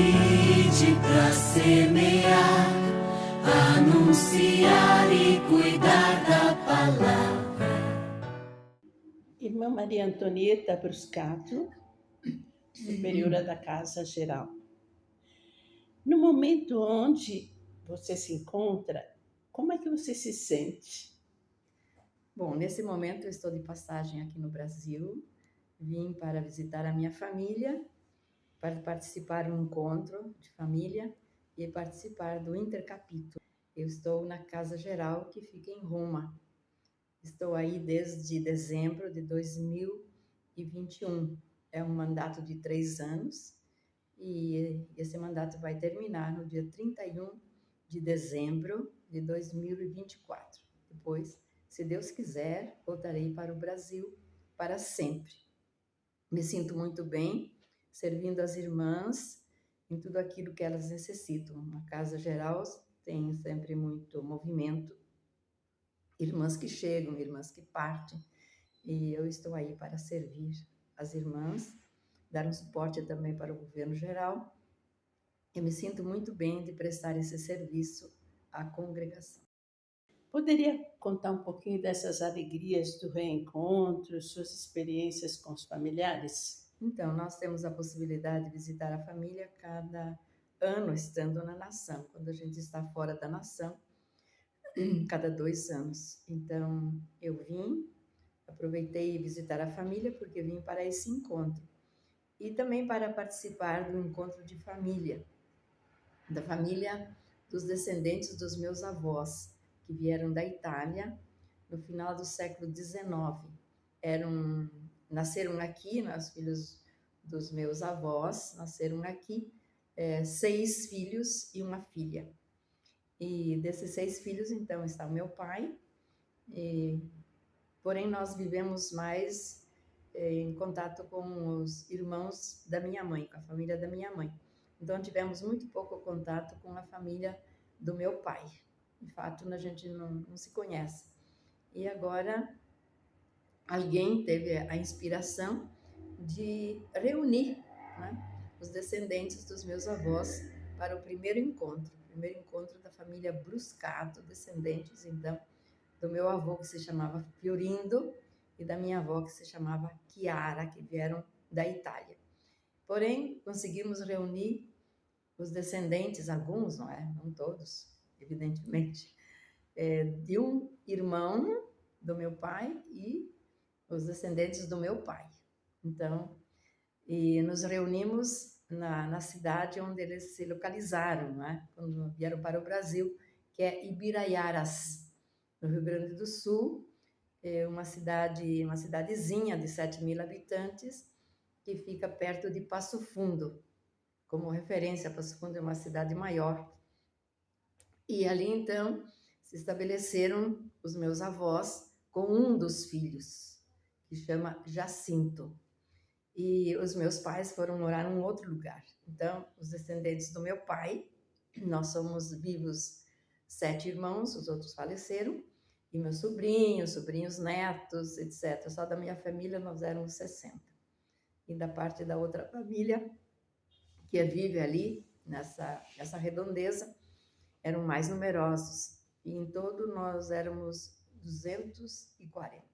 Vinde para semear, anunciar e cuidar da palavra. Irmã Maria Antonieta Bruscato, superiora da Casa Geral. No momento onde você se encontra, como é que você se sente? Bom, nesse momento eu estou de passagem aqui no Brasil. Vim para visitar a minha família, para participar de um encontro de família e participar do intercapítulo. Eu estou na Casa Geral, que fica em Roma. Estou aí desde dezembro de 2021. É um mandato de 3 anos e esse mandato vai terminar no dia 31 de dezembro de 2024. Depois, se Deus quiser, voltarei para o Brasil para sempre. Me sinto muito bem servindo as irmãs em tudo aquilo que elas necessitam. Na Casa Geral tem sempre muito movimento, irmãs que chegam, irmãs que partem, e eu estou aí para servir as irmãs, dar um suporte também para o governo geral. Eu me sinto muito bem de prestar esse serviço à congregação. Poderia contar um pouquinho dessas alegrias do reencontro, suas experiências com os familiares? Então, nós temos a possibilidade de visitar a família cada ano, estando na nação. Quando a gente está fora da nação, cada 2 anos. Então, eu aproveitei visitar a família, porque vim para esse encontro. E também para participar do encontro de família, da família dos descendentes dos meus avós, que vieram da Itália no final do século XIX. Nasceram aqui, os filhos dos meus avós nasceram aqui, 6 filhos e uma filha. E desses 6 filhos, então, está o meu pai, porém nós vivemos mais em contato com os irmãos da minha mãe, com a família da minha mãe. Então, tivemos muito pouco contato com a família do meu pai. De fato, a gente não se conhece. E agora, alguém teve a inspiração de reunir, né, os descendentes dos meus avós para o primeiro encontro da família Bruscato, descendentes, então, do meu avô, que se chamava Fiorindo, e da minha avó, que se chamava Chiara, que vieram da Itália. Porém, conseguimos reunir os descendentes, alguns, não todos, evidentemente, de um irmão do meu pai e os descendentes do meu pai. Então, e nos reunimos na cidade onde eles se localizaram, quando vieram para o Brasil, que é Ibiraiaras, no Rio Grande do Sul, uma cidadezinha de 7.000 habitantes, que fica perto de Passo Fundo. Como referência, Passo Fundo é uma cidade maior. E ali, então, se estabeleceram os meus avós com um dos filhos, que chama Jacinto. E os meus pais foram morar em outro lugar. Então, os descendentes do meu pai, nós somos vivos 7 irmãos, os outros faleceram, e meus sobrinhos, netos, etc. Só da minha família nós éramos 60. E da parte da outra família, que vive ali, nessa redondeza, eram mais numerosos. E em todo nós éramos 240.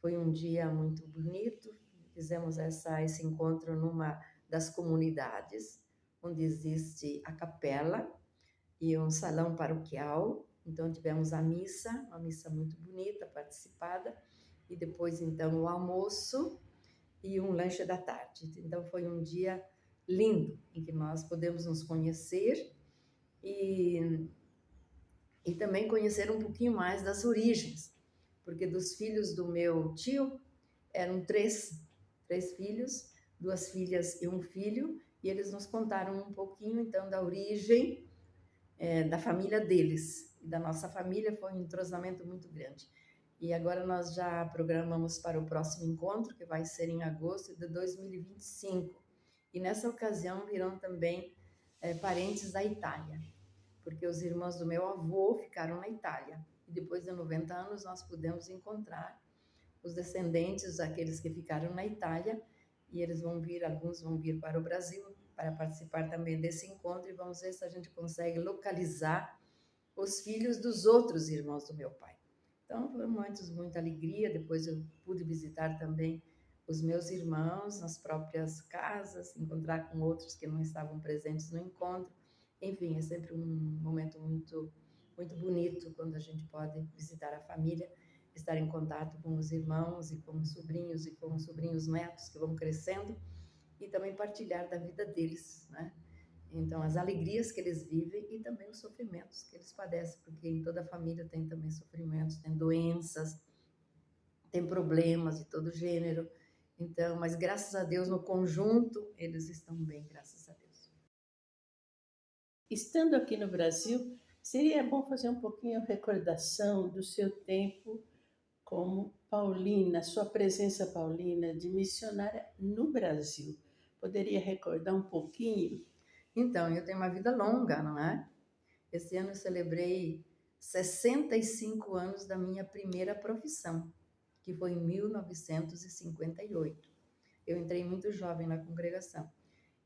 Foi um dia muito bonito. Fizemos esse encontro numa das comunidades, onde existe a capela e um salão paroquial. Então, tivemos uma missa muito bonita, participada, e depois, então, o almoço e um lanche da tarde. Então, foi um dia lindo, em que nós podemos nos conhecer e também conhecer um pouquinho mais das origens, porque dos filhos do meu tio eram 3 filhos, 2 filhas e um filho, e eles nos contaram um pouquinho, então, da origem da família deles. E da nossa família foi um entrosamento muito grande. E agora nós já programamos para o próximo encontro, que vai ser em agosto de 2025. E nessa ocasião virão também parentes da Itália, porque os irmãos do meu avô ficaram na Itália. E depois de 90 anos nós pudemos encontrar os descendentes daqueles que ficaram na Itália, e eles alguns vão vir para o Brasil para participar também desse encontro e vamos ver se a gente consegue localizar os filhos dos outros irmãos do meu pai. Então, foram momentos de muita alegria. Depois eu pude visitar também os meus irmãos nas próprias casas, encontrar com outros que não estavam presentes no encontro. Enfim, é sempre um momento muito, muito bonito quando a gente pode visitar a família, estar em contato com os irmãos e com os sobrinhos e com os sobrinhos netos que vão crescendo e também partilhar da vida deles, né? Então, as alegrias que eles vivem e também os sofrimentos que eles padecem, porque em toda família tem também sofrimentos, tem doenças, tem problemas de todo gênero. Então, mas graças a Deus, no conjunto, eles estão bem, graças a Deus. Estando aqui no Brasil, seria bom fazer um pouquinho a recordação do seu tempo como Paulina, sua presença paulina de missionária no Brasil. Poderia recordar um pouquinho? Então, eu tenho uma vida longa, não é? Esse ano eu celebrei 65 anos da minha primeira profissão, que foi em 1958. Eu entrei muito jovem na congregação.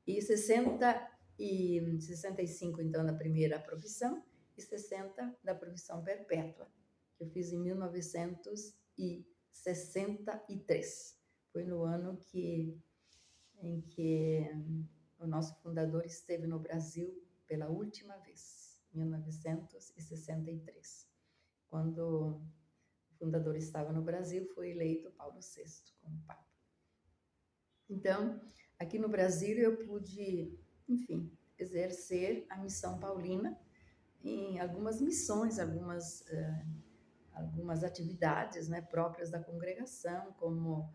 E 65, então, da primeira profissão, e 60 da profissão perpétua, que eu fiz em 1963. Foi no ano em que o nosso fundador esteve no Brasil pela última vez, 1963. Quando o fundador estava no Brasil, foi eleito Paulo VI como Papa. Então, aqui no Brasil eu pude, enfim, exercer a missão paulina em algumas missões, algumas atividades, né, próprias da congregação, como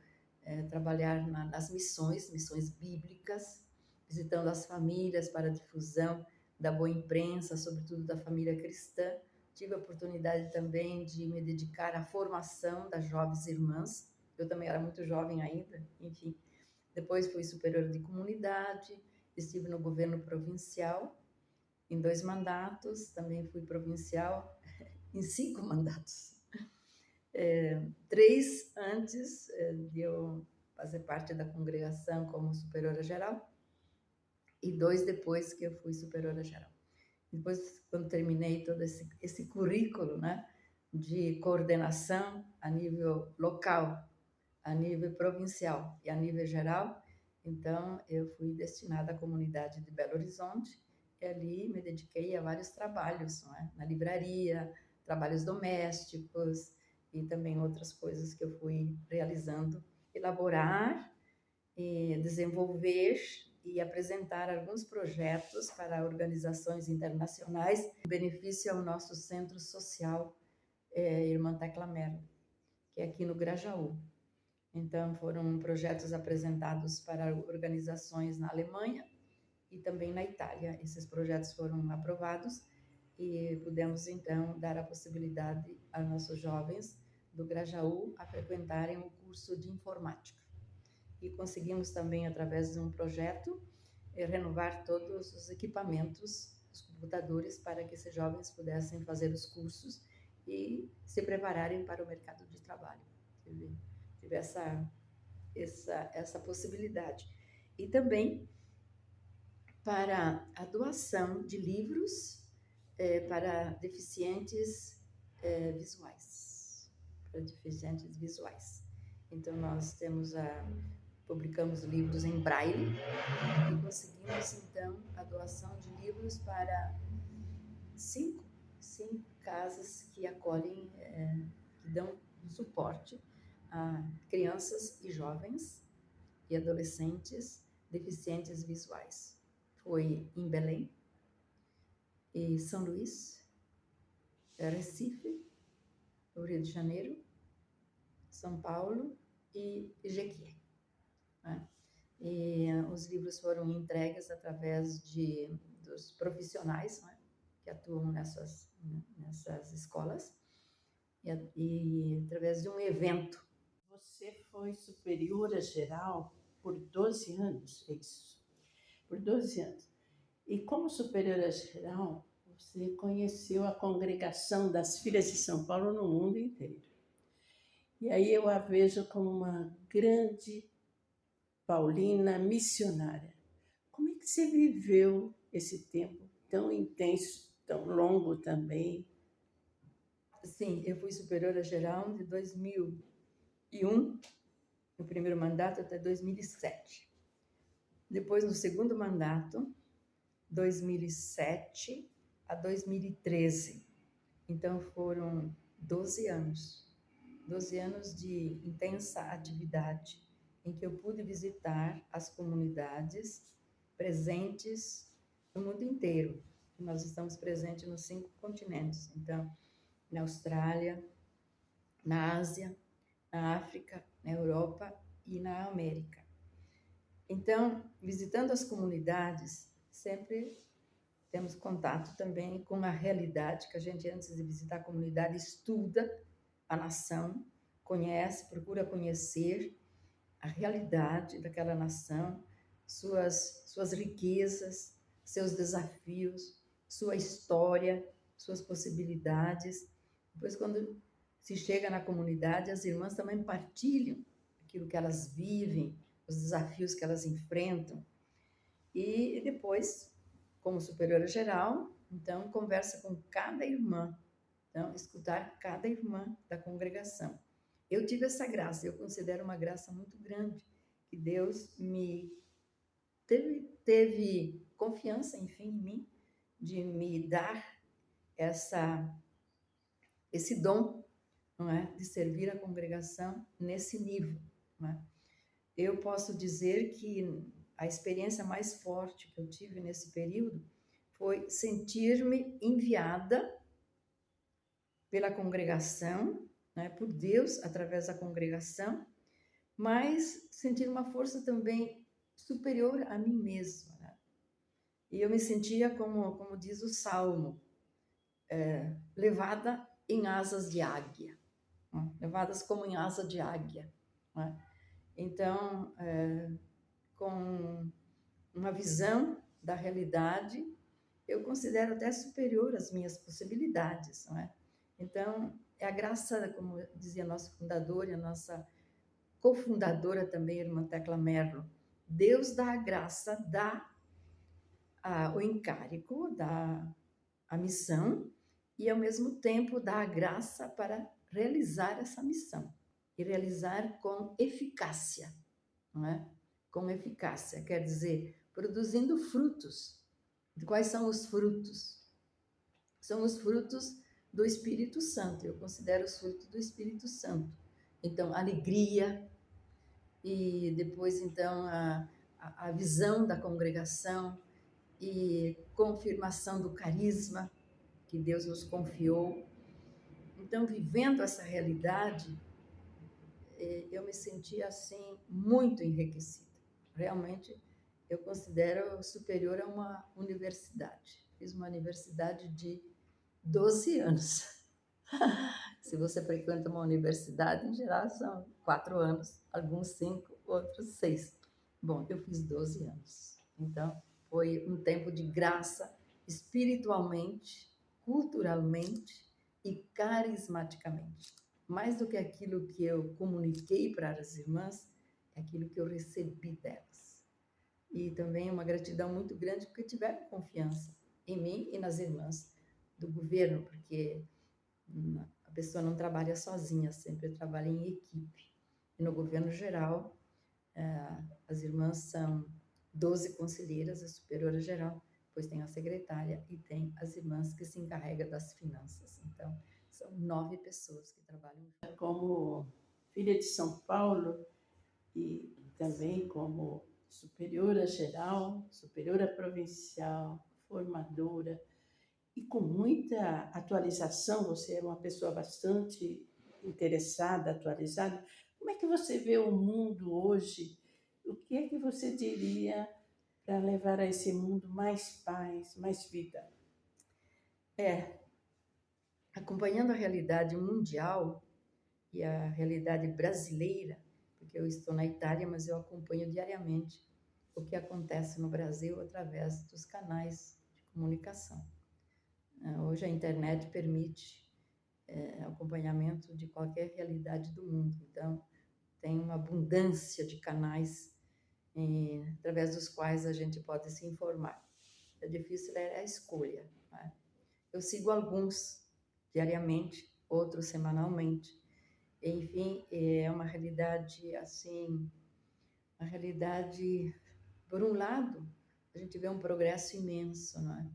trabalhar nas missões bíblicas, visitando as famílias para a difusão da boa imprensa, sobretudo da família cristã. Tive a oportunidade também de me dedicar à formação das jovens irmãs. Eu também era muito jovem ainda, enfim. Depois fui superiora de comunidade, estive no governo provincial em 2 mandatos, também fui provincial em 5 mandatos. 3 antes de eu fazer parte da congregação como superiora geral e 2 depois que eu fui superiora geral. Depois, quando terminei todo esse currículo, né, de coordenação a nível local, a nível provincial e a nível geral, então eu fui destinada à comunidade de Belo Horizonte e ali me dediquei a vários trabalhos, não é? Na livraria, trabalhos domésticos e também outras coisas que eu fui realizando, elaborar e desenvolver e apresentar alguns projetos para organizações internacionais, em benefício ao nosso centro social, Irmã Tecla Mello, que é aqui no Grajaú. Então, foram projetos apresentados para organizações na Alemanha e também na Itália. Esses projetos foram aprovados e pudemos, então, dar a possibilidade aos nossos jovens do Grajaú a frequentarem o curso de informática. E conseguimos também, através de um projeto, renovar todos os equipamentos, os computadores, para que esses jovens pudessem fazer os cursos e se prepararem para o mercado de trabalho. Tive essa possibilidade. E também para a doação de livros para deficientes visuais. Para deficientes visuais. Então, nós publicamos livros em braille e conseguimos, então, a doação de livros para 5 casas que acolhem, que dão suporte a crianças e jovens e adolescentes deficientes visuais. Foi em Belém, em São Luís, Recife, Rio de Janeiro, São Paulo e Jequié. Né? E os livros foram entregues através dos profissionais, né, que atuam nessas escolas e através de um evento. Você foi superiora geral por 12 anos, é isso? Por 12 anos. E como superiora geral, você conheceu a congregação das Filhas de São Paulo no mundo inteiro. E aí eu a vejo como uma grande paulina missionária. Como é que que você viveu esse tempo tão intenso, tão longo também? Sim, eu fui superiora geral de 2001, no primeiro mandato, até 2007. Depois, no segundo mandato, 2007 a 2013. Então, foram 12 anos. 12 anos de intensa atividade, em que eu pude visitar as comunidades presentes no mundo inteiro. Nós estamos presentes nos 5 continentes. Então, na Austrália, na Ásia, na África, na Europa e na América. Então, visitando as comunidades, sempre temos contato também com a realidade, que a gente, antes de visitar a comunidade, estuda a nação, conhece, procura conhecer a realidade daquela nação, suas riquezas, seus desafios, sua história, suas possibilidades. Depois, quando se chega na comunidade, as irmãs também partilham aquilo que elas vivem, os desafios que elas enfrentam. E depois, como superiora geral, então, conversa com cada irmã. Então, escutar cada irmã da congregação. Eu tive essa graça, eu considero uma graça muito grande, que Deus me teve confiança, enfim, em mim, de me dar esse dom, não é, de servir a congregação nesse nível, não é? Eu posso dizer que a experiência mais forte que eu tive nesse período foi sentir-me enviada pela congregação, né, por Deus, através da congregação, mas sentir uma força também superior a mim mesma. Né? E eu me sentia, como diz o Salmo, levada em asas de águia, né? Levadas como em asa de águia. Né? Então, com uma visão da realidade, eu considero até superior às minhas possibilidades. Não é? Então, é a graça, como dizia a nossa fundadora, a nossa cofundadora também, a irmã Tecla Merlo, Deus dá a graça, dá o encárgo, dá a missão e, ao mesmo tempo, dá a graça para realizar essa missão e realizar com eficácia, não é? Com eficácia, quer dizer, produzindo frutos. Quais são os frutos? São os frutos do Espírito Santo. Eu considero os frutos do Espírito Santo. Então, alegria, e depois, então, a visão da congregação e confirmação do carisma que Deus nos confiou. Então, vivendo essa realidade, eu me senti, assim, muito enriquecida. Realmente, eu considero superior a uma universidade. Fiz uma universidade de 12 anos. Se você frequenta uma universidade, em geral são 4 anos, alguns 5, outros 6. Bom, eu fiz 12 anos. Então, foi um tempo de graça espiritualmente, culturalmente e carismaticamente. Mais do que aquilo que eu comuniquei para as irmãs, é aquilo que eu recebi delas. E também uma gratidão muito grande porque tiveram confiança em mim e nas irmãs do governo, porque a pessoa não trabalha sozinha, sempre trabalha em equipe. E no governo geral, as irmãs são 12 conselheiras, a superiora geral, depois tem a secretária e tem as irmãs que se encarregam das finanças. Então, são 9 pessoas que trabalham. Como filha de São Paulo e também como superiora geral, superiora provincial, formadora, e com muita atualização, você é uma pessoa bastante interessada, atualizada. Como é que você vê o mundo hoje? O que é que você diria para levar a esse mundo mais paz, mais vida? Acompanhando a realidade mundial e a realidade brasileira, porque eu estou na Itália, mas eu acompanho diariamente o que acontece no Brasil através dos canais de comunicação. Hoje a internet permite acompanhamento de qualquer realidade do mundo, então tem uma abundância de canais através dos quais a gente pode se informar. É difícil é a escolha, né? Eu sigo alguns diariamente, outros semanalmente. Enfim, é uma realidade assim, uma realidade, por um lado, a gente vê um progresso imenso, não é?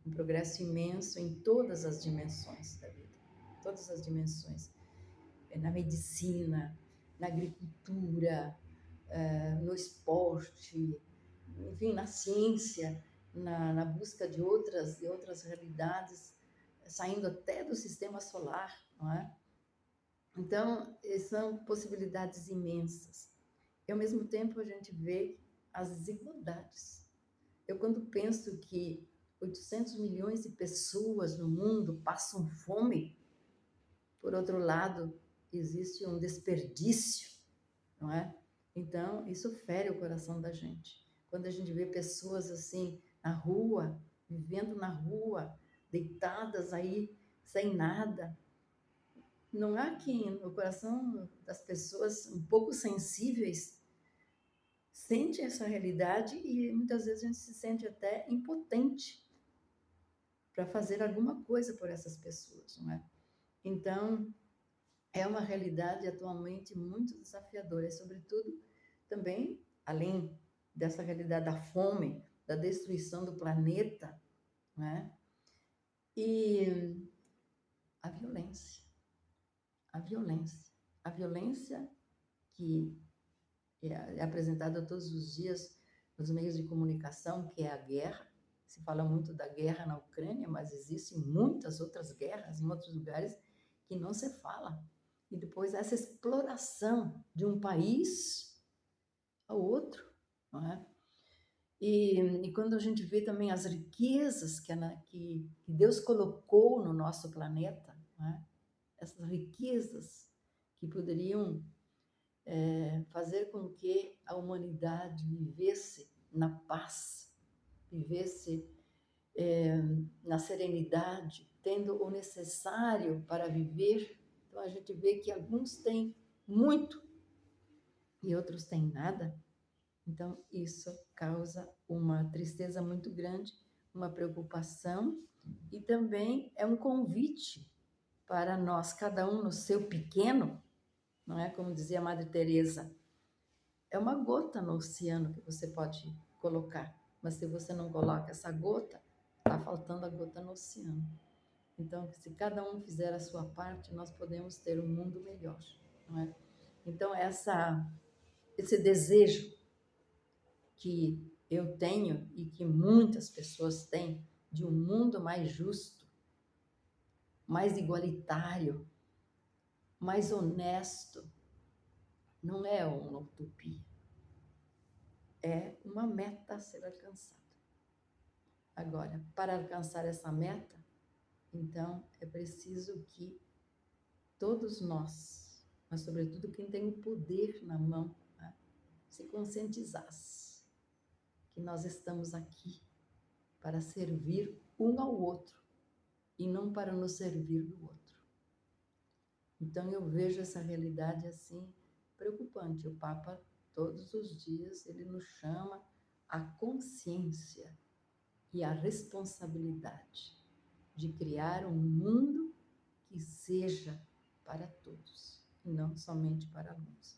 Um progresso imenso em todas as dimensões da vida, todas as dimensões. Na medicina, na agricultura, no esporte, enfim, na ciência, na busca de outras realidades, saindo até do sistema solar, não é? Então, são possibilidades imensas. E, ao mesmo tempo, a gente vê as desigualdades. Eu, quando penso que 800 milhões de pessoas no mundo passam fome, por outro lado, existe um desperdício, não é? Então, isso fere o coração da gente. Quando a gente vê pessoas assim, na rua, vivendo na rua, deitadas aí, sem nada, não há quem, no coração das pessoas um pouco sensíveis, sente essa realidade e muitas vezes a gente se sente até impotente para fazer alguma coisa por essas pessoas, não é? Então, é uma realidade atualmente muito desafiadora, e sobretudo também, além dessa realidade da fome, da destruição do planeta, né? E a violência, a violência, a violência que é apresentada todos os dias nos meios de comunicação, que é a guerra. Se fala muito da guerra na Ucrânia, mas existem muitas outras guerras em outros lugares que não se fala. E depois essa exploração de um país ao outro, não é? E quando a gente vê também as riquezas que Deus colocou no nosso planeta, não é? Essas riquezas que poderiam fazer com que a humanidade vivesse na paz, vivesse na serenidade, tendo o necessário para viver. Então a gente vê que alguns têm muito e outros têm nada. Então isso causa uma tristeza muito grande, uma preocupação, e também é um convite para nós, cada um no seu pequeno, não é? Como dizia a Madre Teresa, é uma gota no oceano que você pode colocar, mas se você não coloca essa gota, está faltando a gota no oceano. Então, se cada um fizer a sua parte, nós podemos ter um mundo melhor, não é? Então, esse desejo que eu tenho e que muitas pessoas têm de um mundo mais justo, mais igualitário, mais honesto, não é uma utopia, é uma meta a ser alcançada. Agora, para alcançar essa meta, então é preciso que todos nós, mas sobretudo quem tem o poder na mão, né, se conscientizasse que nós estamos aqui para servir um ao outro e não para nos servir do outro. Então eu vejo essa realidade assim preocupante. O Papa, todos os dias, ele nos chama à consciência e à responsabilidade de criar um mundo que seja para todos e não somente para alguns.